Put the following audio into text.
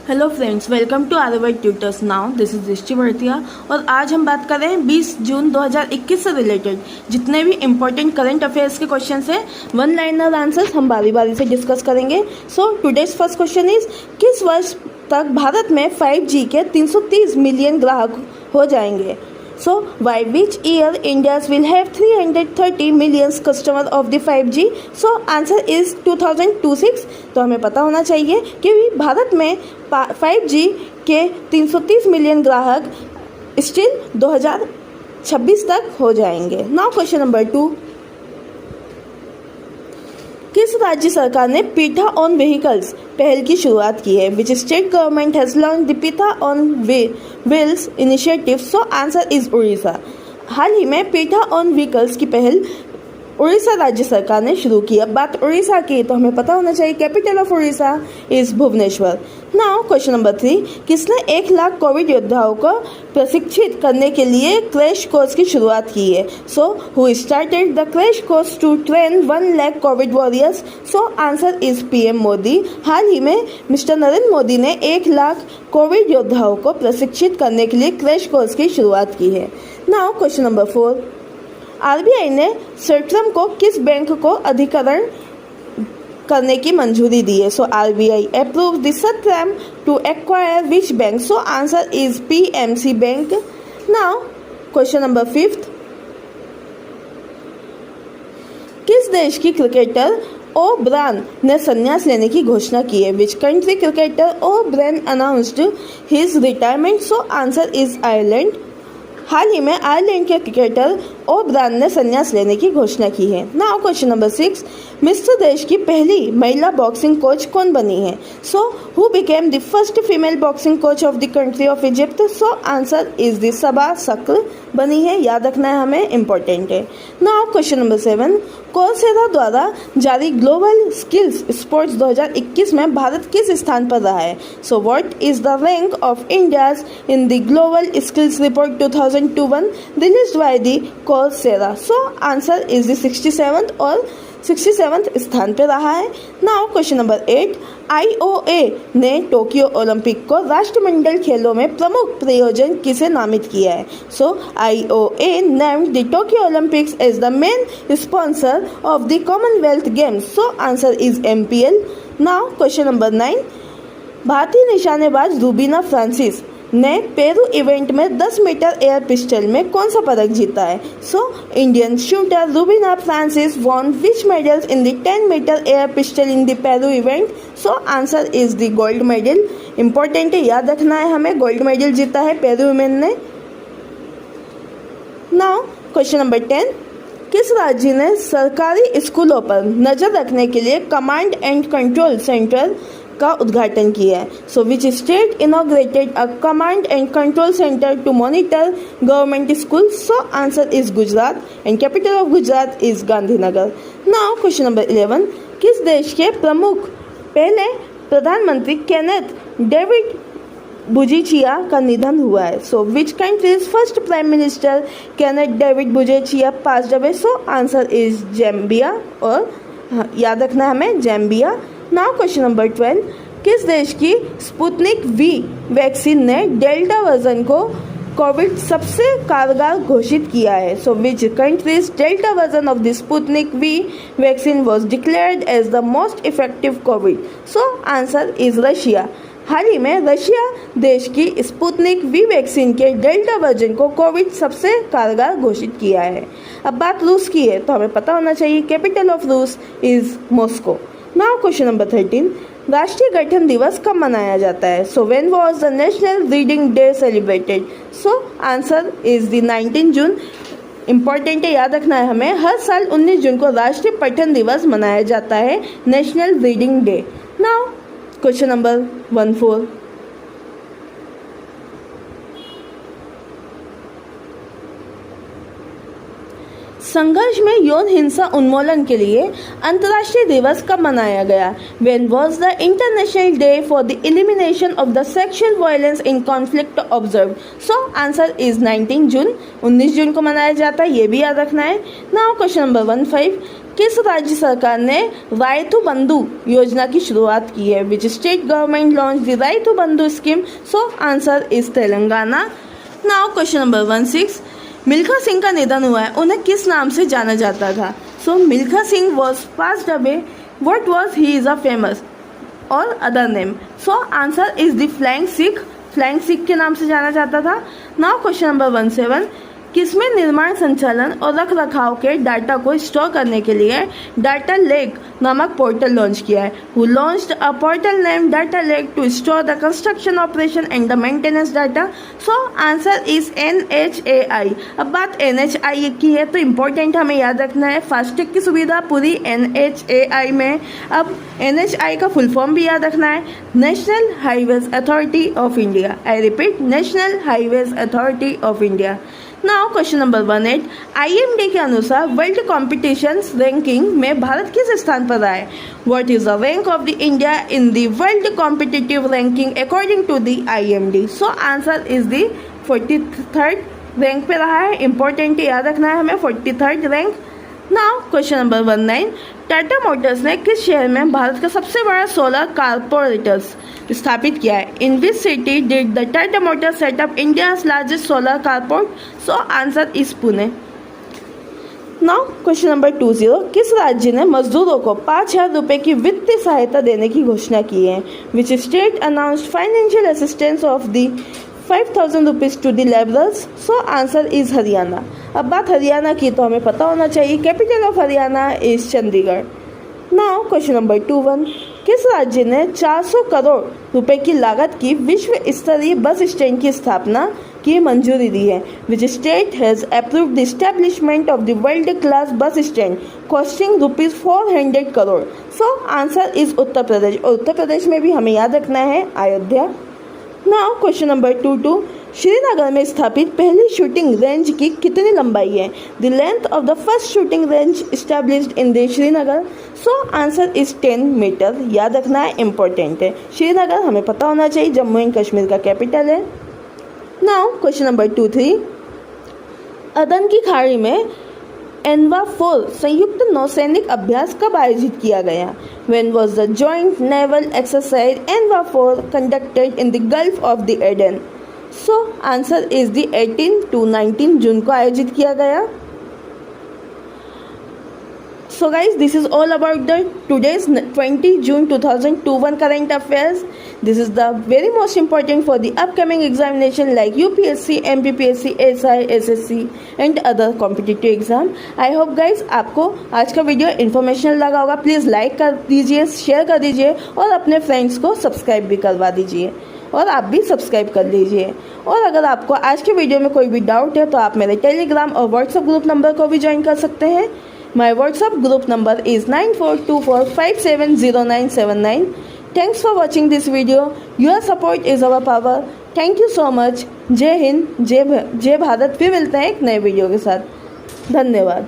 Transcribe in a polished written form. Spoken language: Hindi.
Hello friends, welcome to Aryavard tutors. Now this is Drishti Bhartiya और आज हम बात कर रहे हैं 20 जून 2021 से रिलेटेड जितने भी इंपॉर्टेंट करंट अफेयर्स के क्वेश्चन हैं, वन लाइनर आंसर्स हम बारी बारी से डिस्कस करेंगे। So today's first question is, किस वर्ष तक भारत में 5G के 330 मिलियन ग्राहक हो जाएंगे? So, by which year India will have 330 million customer of the 5G? So, answer is 2026। तो हमें पता होना चाहिए कि भारत में 5G के 330 मिलियन ग्राहक स्टिल 2026 तक हो जाएंगे। नाउ क्वेश्चन नंबर 2, किस राज्य सरकार ने पीठा ऑन व्हीकल्स पहल की शुरुआत की है? Which state government has launch the pitha on wheels initiative? So answer is Orissa. हाल ही में पीठा ऑन व्हीकल्स की पहल उड़ीसा राज्य सरकार ने शुरू की। अब बात उड़ीसा की तो हमें पता होना चाहिए capital of Orissa is Bhubaneswar. Now question number 3, किसने 1 लाख कोविड योद्धाओं को प्रशिक्षित करने के लिए क्रैश कोर्स की शुरुआत की है? So who started the crash course to train 1 lakh COVID warriors? So answer is PM Modi. हाल ही में मिस्टर नरेंद्र मोदी ने 1 लाख कोविड योद्धाओं को प्रशिक्षित करने के लिए क्रैश कोर्स की शुरुआत की है। नाउ क्वेश्चन नंबर 4, आरबीआई ने स्पेक्ट्रम को किस बैंक को अधिग्रहण करने की मंजूरी दी है? So RBI approve the spectrum to acquire which bank? So answer is PMC bank. Now question number 5, किस देश की क्रिकेटर ओ ब्रायन ने संन्यास लेने की घोषणा की है? Which country cricketer O'Brien announced his retirement? So answer is Ireland. हाल ही में आयरलैंड के क्रिकेटर ओ ब्रायन ने संन्यास लेने की घोषणा की है। नाउ क्वेश्चन नंबर 6, मिस्र देश की पहली महिला बॉक्सिंग कोच कौन बनी है? So who became the first female boxing coach of the country of Egypt? So answer is the Saba Sakr बनी है। याद रखना है हमें, इंपॉर्टेंट है। नाउ क्वेश्चन नंबर 7, कोर्सेरा द्वारा जारी ग्लोबल स्किल्स स्पोर्ट्स 2021 में भारत किस स्थान पर रहा है? So what is the rank of India in the global skills report 2021 released by the Coursera? So answer is the 67th और 67th स्थान पे रहा है। नाउ क्वेश्चन नंबर 8, आईओए ने टोक्यो ओलंपिक को राष्ट्रमंडल खेलों में प्रमुख प्रायोजक किसे नामित किया है? So IOA named the Tokyo Olympics as the main sponsor of the Commonwealth Games? So answer is MPL. Now question number 9, भारतीय निशानेबाज रूबीना फ्रांसिस ने पेरू इवेंट में 10 मीटर एयर पिस्टल में कौन सा पदक जीता है? So Indian shooter Rubina Francis won which medals in the 10 metre air pistol in the Peru event? So answer is the gold medal. Important है, याद रखना है हमें, गोल्ड मेडल जीता है पेरू वुमेन ने। नाउ क्वेश्चन नंबर 10, किस राज्य ने सरकारी स्कूलों पर नजर रखने के लिए कमांड एंड कंट्रोल सेंटर का उद्घाटन किया है? So which state inaugurated a command and control centre to monitor government school? So answer is Gujarat and capital of Gujarat is Gandhinagar. Now question number 11, किस देश के प्रमुख पहले प्रधानमंत्री केनेथ डेविड बुजीचिया का निधन हुआ है? So which country's first prime minister Kenneth David Buchizya passed away? So answer is Zambia, और याद रखना हमें जैम्बिया। नाउ क्वेश्चन नंबर 12, किस देश की स्पुतनिक वी वैक्सीन ने डेल्टा वर्जन को कोविड सबसे कारगर घोषित किया है? So which country's delta version of the Sputnik V vaccine was declared as the most effective COVID? So answer is Russia. हाल ही में रशिया देश की स्पुतनिक वी वैक्सीन के डेल्टा वर्जन को कोविड सबसे कारगर घोषित किया है। अब बात रूस की है तो हमें पता होना चाहिए कैपिटल ऑफ रूस is Moscow. Now question number 13, राष्ट्रीय गठन दिवस कब मनाया जाता है? So when was the national reading day celebrated? So answer is the 19 June. Important है, याद रखना है हमें, हर साल 19 जून को राष्ट्रीय पठन दिवस मनाया जाता है, national reading day. Now question number 14, संघर्ष में यौन हिंसा उन्मूलन के लिए अंतर्राष्ट्रीय दिवस कब मनाया गया? When was the International Day for the Elimination of the Sexual Violence in Conflict observed? So answer is 19 जून। 19 जून को मनाया जाता है, ये भी याद रखना है। Now question number 15, किस राज्य सरकार ने रायतु बंधु योजना की शुरुआत की है? Which state government launch the Rythu Bandhu scheme? So answer is Telangana. Now question number 16, Milkha Singh का निधन हुआ है, उन्हें किस नाम से जाना जाता था? So Milkha Singh was passed away, what was he is a famous और other name? So answer is the flying Sikh के नाम से जाना जाता था। नाउ क्वेश्चन नंबर 17, किसमें निर्माण संचालन और रख रखाव के डाटा को स्टोर करने के लिए डाटा लेक नामक पोर्टल लॉन्च किया है? Who launched a portal name data lake to store the construction operation and the maintenance data? So answer is NHAI। अब बात NHI की है तो इम्पोर्टेंट हमें याद रखना है, फास्टैग की सुविधा पूरी NHAI में। अब NHI का फुल फॉर्म भी याद रखना है, national highways authority of India. I repeat, national highways authority of India. Now question number 18, IMD के अनुसार वर्ल्ड कॉम्पिटिशन रैंकिंग में भारत किस स्थान पर रहा है? What is the rank of the India in the world competitive ranking according to the IMD? So answer is the 43rd rank पे रहा है। इंपॉर्टेंट याद रखना है हमें, 43rd rank. Now question number 19, Tata motors ने किस शहर में भारत का सबसे बड़ा सोलर कारपोरेटर्स स्थापित किया है? In which city did the Tata motors set up India's largest solar carport? So answer is Pune. Now question number 20, किस राज्य ने मजदूरों को 5,000 रुपये की वित्तीय सहायता देने की घोषणा की है? Which state announced financial assistance of the 5,000 rupees to the labourers? So answer is Haryana. अब बात हरियाणा की तो हमें पता होना चाहिए, capital of Haryana is Chandigarh. Now question number 21, किस राज्य ने 400 करोड़ रुपए की लागत की विश्व स्तरीय बस स्टैंड की स्थापना की मंजूरी दी है? Which state has approved the establishment of the world class bus stand costing ₹400 crore? So answer is Uttar Pradesh, और उत्तर प्रदेश में भी हमें याद रखना है Ayodhya. Now question number 22, Srinagar में स्थापित पहली शूटिंग रेंज की कितनी लंबाई है? The length of the first shooting range established in the Srinagar? So answer is 10 metre. याद रखना है, इंपॉर्टेंट है। श्रीनगर हमें पता होना चाहिए, जम्मू एंड कश्मीर का कैपिटल है। नाउ क्वेश्चन नंबर 23, अदन की खाड़ी में ENVA-4 संयुक्त नौसैनिक अभ्यास कब आयोजित किया गया? When was the joint naval exercise ENVA-4 conducted in the Gulf of the Aden? So answer is the 18 to 19 जून को आयोजित किया गया। So guys, this is all about the today's 20 June 2021 current affairs. This is the very most important for the upcoming examination like UPSC, MPPSC, SI, SSC and other competitive exam. I hope guys आपको आज का वीडियो इन्फॉर्मेशनल लगा होगा। प्लीज़ लाइक कर दीजिए, शेयर कर दीजिए और अपने फ्रेंड्स को सब्सक्राइब भी करवा दीजिए और आप भी सब्सक्राइब कर लीजिए। और अगर आपको आज के वीडियो में कोई भी डाउट है तो आप मेरे टेलीग्राम और व्हाट्सएप ग्रुप नंबर को भी ज्वाइन कर सकते हैं। My WhatsApp group number is 9424570979. Thanks for watching this video. Your support is our power. Thank you so much. जय हिंद, जय भारत। फिर मिलते हैं एक नए वीडियो के साथ। धन्यवाद।